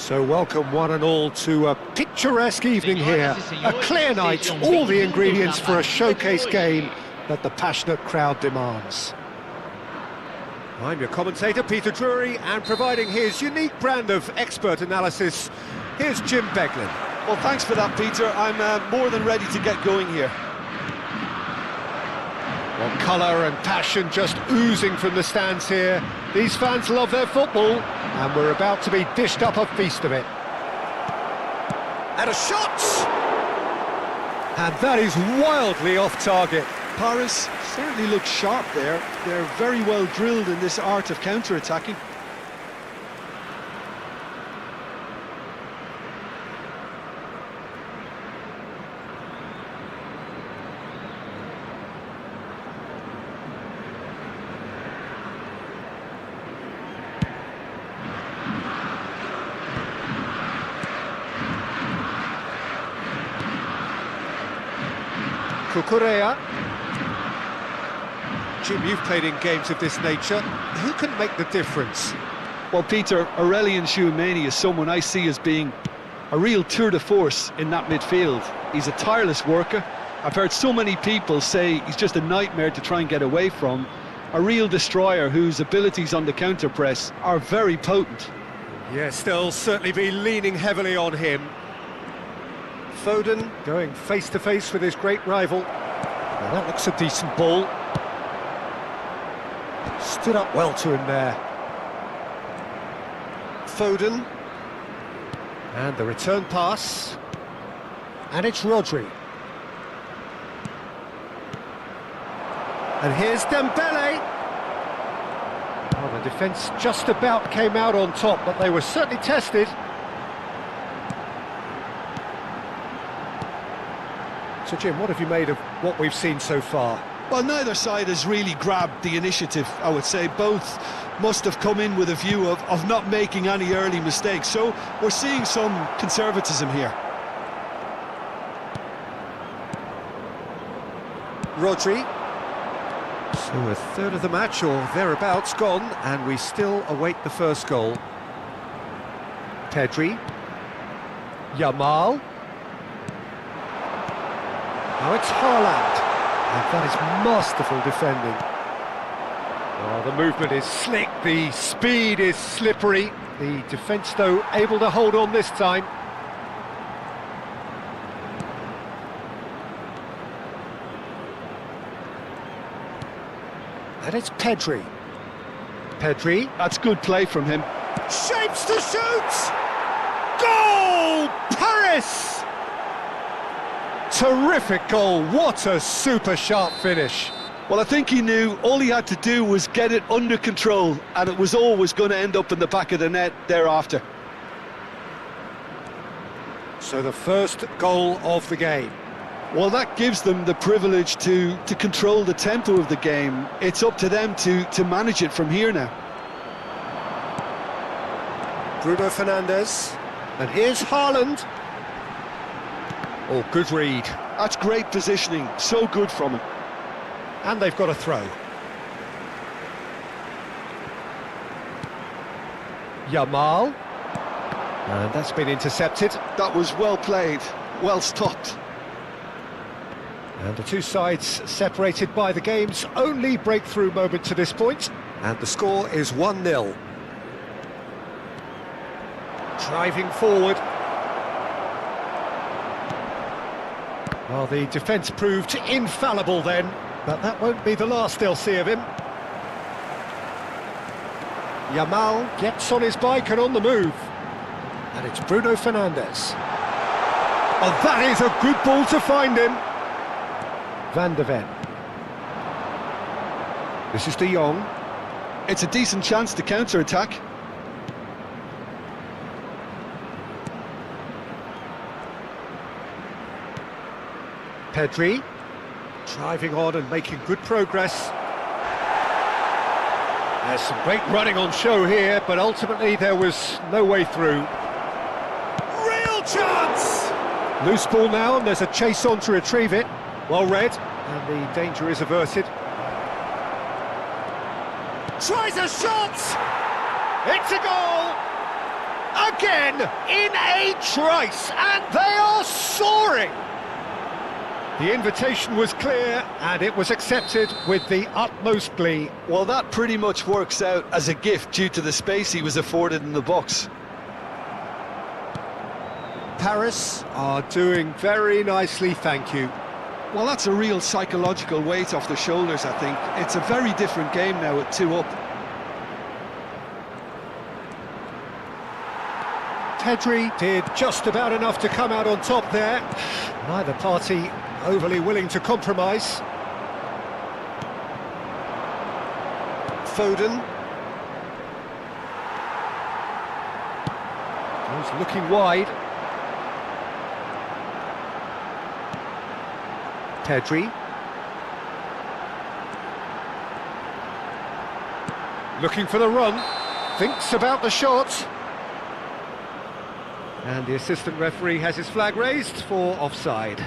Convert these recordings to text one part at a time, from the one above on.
So welcome one and all to a picturesque evening here, a clear night, all the ingredients for a showcase game that the passionate crowd demands. I'm your commentator, Peter Drury, and providing his unique brand of expert analysis, here's Jim Beglin. Well, thanks for that, Peter. I'm more than ready to get going here. Well, colour and passion just oozing from the stands here. These fans love their football, and we're about to be dished up a feast of it. And a shot! And that is wildly off target. Paris certainly look sharp there. They're very well drilled in this art of counter-attacking. Cucurella. Jim, you've played in games of this nature. Who can make the difference? Well, Peter, Aurelien Tchouameni is someone I see as being a real tour de force in that midfield. He's a tireless worker. I've heard so many people say he's just a nightmare to try and get away from, a real destroyer whose abilities on the counter-press are very potent. Yes, they'll certainly be leaning heavily on him. Foden going face-to-face with his great rival. Well, that looks a decent ball. Stood up well to him there. Foden. And the return pass. And it's Rodri. And here's Dembele. Well, the defence just about came out on top, but they were certainly tested. So, Jim, what have you made of what we've seen so far? Well, neither side has really grabbed the initiative, I would say. Both must have come in with a view of not making any early mistakes. So we're seeing some conservatism here. Rodri. So a third of the match or thereabouts gone, and we still await the first goal. Pedri. Yamal. Now it's Haaland, and that is masterful defending. Oh, the movement is slick, the speed is slippery. The defence, though, able to hold on this time. And it's Pedri. Pedri. That's good play from him. Shapes to shoot! Goal! Paris! Terrific goal, what a super sharp finish. Well, I think he knew all he had to do was get it under control, and it was always going to end up in the back of the net thereafter. So the first goal of the game. Well, that gives them the privilege to control the tempo of the game. It's up to them to manage it from here now. Bruno Fernandes, and here's Haaland. Oh, good read. That's great positioning, so good from him. And they've got a throw. Yamal. And that's been intercepted. That was well played, well stopped. And the two sides separated by the game's only breakthrough moment to this point. And the score is 1-0. Driving forward. Well, the defence proved infallible then, but that won't be the last they'll see of him. Yamal gets on his bike and on the move. And it's Bruno Fernandes. Oh, that is a good ball to find him. Van de Ven. This is De Jong. It's a decent chance to counter-attack. Pedri, driving on and making good progress. There's some great running on show here, but ultimately there was no way through. Real chance! Loose ball now, and there's a chase on to retrieve it. Well read, and the danger is averted. Tries a shot! It's a goal! Again, in a trice, and they are soaring! The invitation was clear, and it was accepted with the utmost glee. Well, that pretty much works out as a gift due to the space he was afforded in the box. Paris are doing very nicely, thank you. Well, that's a real psychological weight off their shoulders, I think. It's a very different game now at 2 up. Pedri did just about enough to come out on top there. Neither party overly willing to compromise. Foden. He's looking wide. Pedri. Looking for the run. Thinks about the shot. And the assistant referee has his flag raised for offside.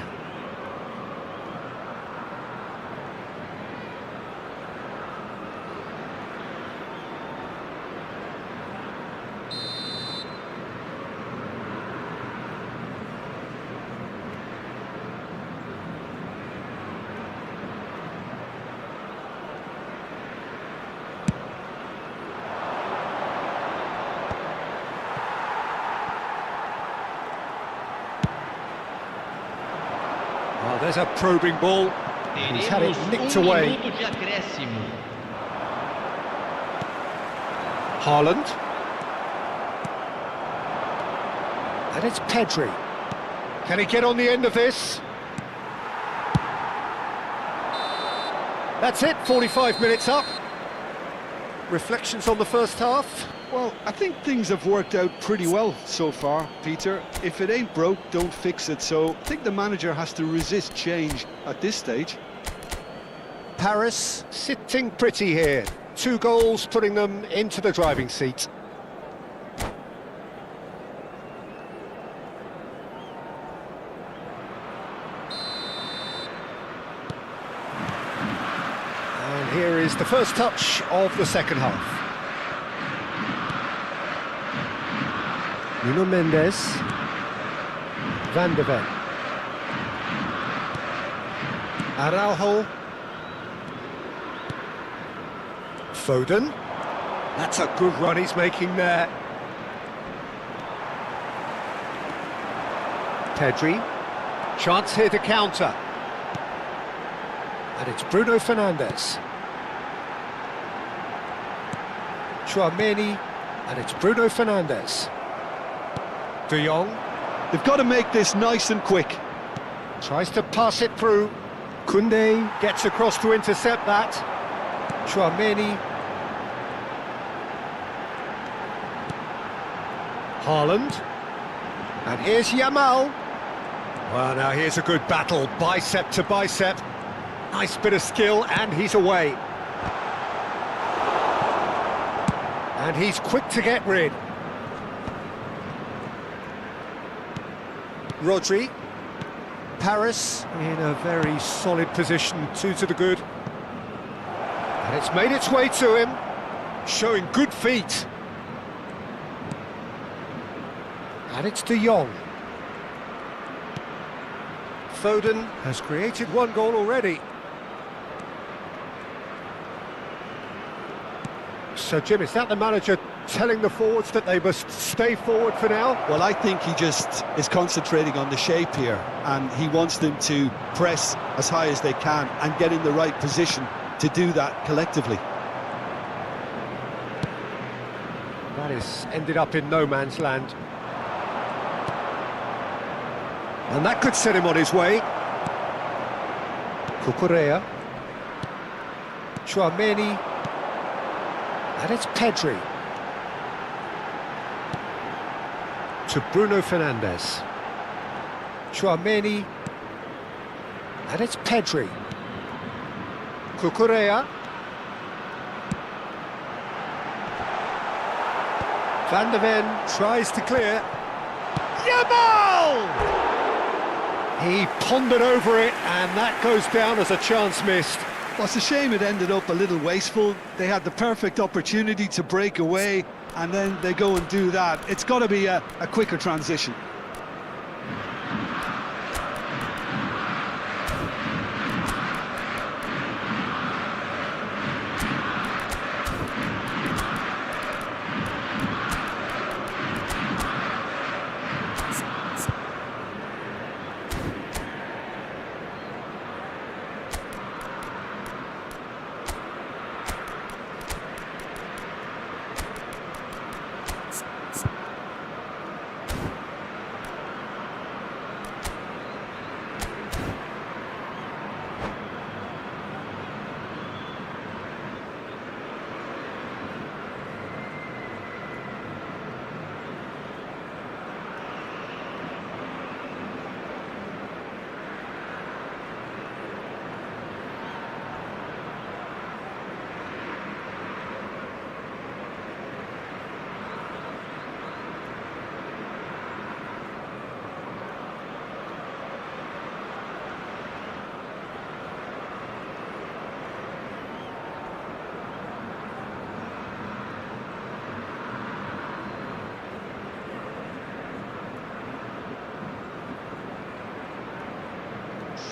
Oh, there's a probing ball. He's had it nicked away. Haaland. And it's Pedri. Can he get on the end of this? That's it, 45 minutes up. Reflections on the first half? Well, I think things have worked out pretty well so far, Peter. If it ain't broke, don't fix it. So I think the manager has to resist change at this stage. Paris sitting pretty here. 2 goals putting them into the driving seat. And here is the first touch of the second half. Nuno Mendes, Van de Ven, Araujo, Foden. That's a good run he's making there. Pedri, chance here to counter. And it's Bruno Fernandes. Tchouaméni, and it's Bruno Fernandes. De Jong. They've got to make this nice and quick. Tries to pass it through. Koundé gets across to intercept that. Tchouaméni. Haaland. And here's Yamal. Well, now here's a good battle, bicep to bicep. Nice bit of skill, and he's away. And he's quick to get rid. Rodri. Paris in a very solid position, 2 to the good. And it's made its way to him, showing good feet. And it's De Jong. Foden has created 1 goal already. So, Jim, is that the manager telling the forwards that they must stay forward for now? Well, I think he just is concentrating on the shape here, and he wants them to press as high as they can and get in the right position to do that collectively. That has ended up in no man's land. And that could set him on his way. Cucurella. Tchouaméni. And it's Pedri. To Bruno Fernandes. Tchouaméni. And it's Pedri. Cucurella. Van de Ven tries to clear. Yamal! He pondered over it, and that goes down as a chance missed. Well, it's a shame it ended up a little wasteful. They had the perfect opportunity to break away, and then they go and do that. It's got to be a quicker transition.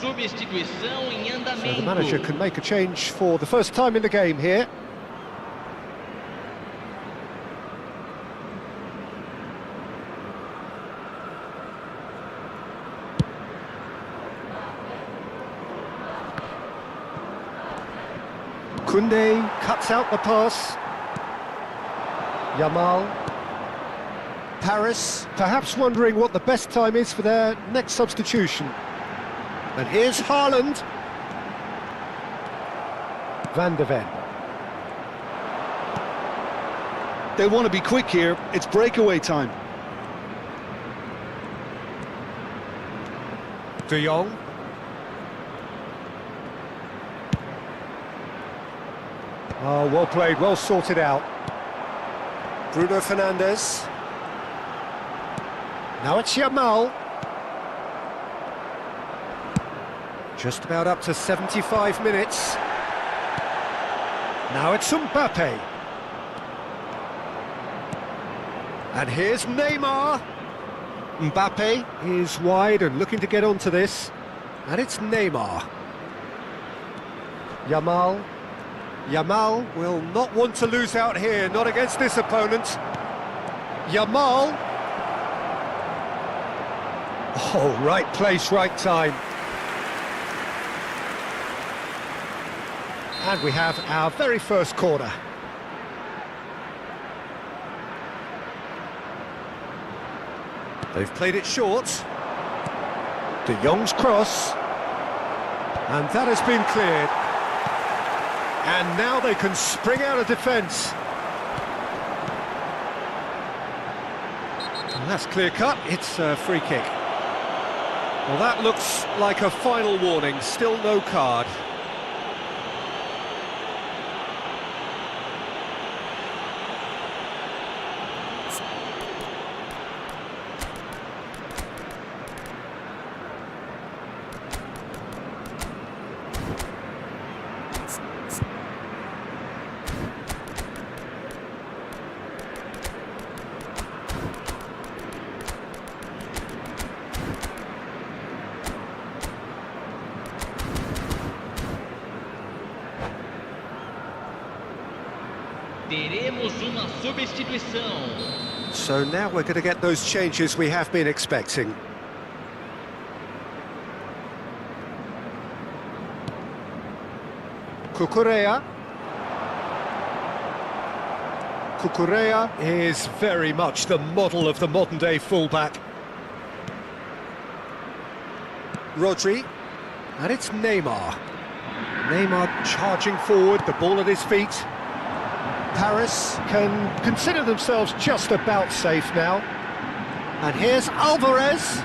Substituição em andamento. So the manager can make a change for the first time in the game here. Koundé cuts out the pass. Yamal. Paris, perhaps wondering what the best time is for their next substitution. And here's Haaland. Van de Ven. They want to be quick here. It's breakaway time. De Jong. Oh, well played, well sorted out. Bruno Fernandes. Now it's Yamal. Just about up to 75 minutes. Now it's Mbappe. And here's Neymar. Mbappe is wide and looking to get onto this. And it's Neymar. Yamal. Yamal will not want to lose out here, not against this opponent. Yamal. Oh, right place, right time. And we have our very first corner. They've played it short. De Jong's cross. And that has been cleared. And now they can spring out of defence. And that's clear cut, it's a free kick. Well, that looks like a final warning, still no card. Teremos uma substituição. So now we're going to get those changes we have been expecting. Cucurella. Cucurella is very much the model of the modern-day fullback. Rodri. And it's Neymar. Neymar charging forward, the ball at his feet. Paris can consider themselves just about safe now. And here's Alvarez.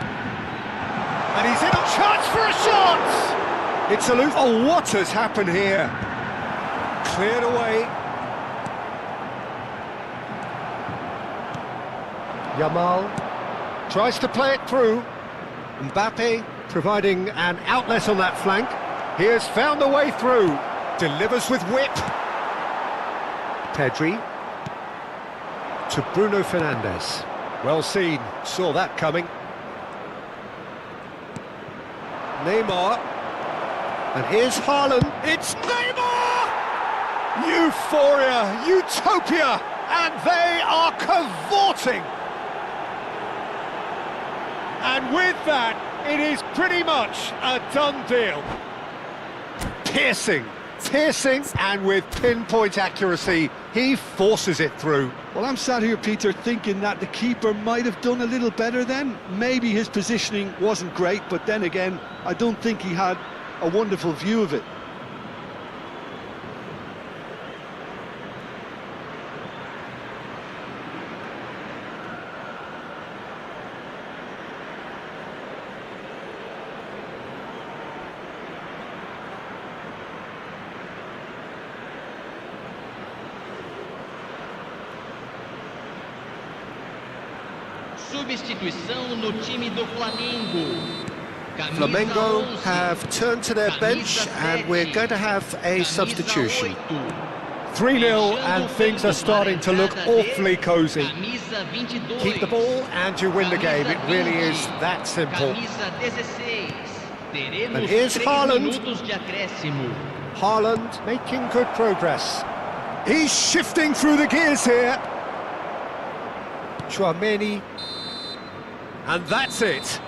And he's in a chance for a shot! It's a loop. Oh, what has happened here? Cleared away. Yamal tries to play it through. Mbappe providing an outlet on that flank. He has found a way through. Delivers with whip. Pedri to Bruno Fernandes. Well seen, saw that coming. Neymar. And here's Haaland. It's Neymar! Euphoria, utopia, and they are cavorting. And with that, it is pretty much a done deal. Piercing, and with pinpoint accuracy, he forces it through. Well, I'm sat here, Peter, thinking that the keeper might have done a little better then. Maybe his positioning wasn't great, but then again, I don't think he had a wonderful view of it. Substituição no time do Flamengo. Flamengo have turned to their bench and we're going to have a substitution. 3-0 and things are starting to look awfully cosy. Keep the ball and you win the game, it really is that simple. And here's Haaland. Haaland making good progress. He's shifting through the gears here. Tchouaméni. And that's it.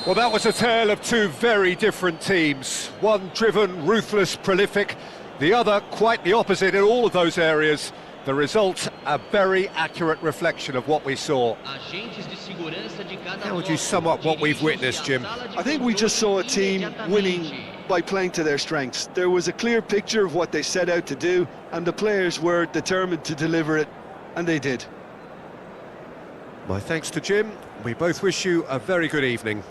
Well, that was a tale of two very different teams. One driven, ruthless, prolific. The other, quite the opposite in all of those areas. The result, a very accurate reflection of what we saw. How would you sum up what we've witnessed, Jim? I think we just saw a team winning by playing to their strengths. There was a clear picture of what they set out to do, and the players were determined to deliver it, and they did. My thanks to Jim. We both wish you a very good evening.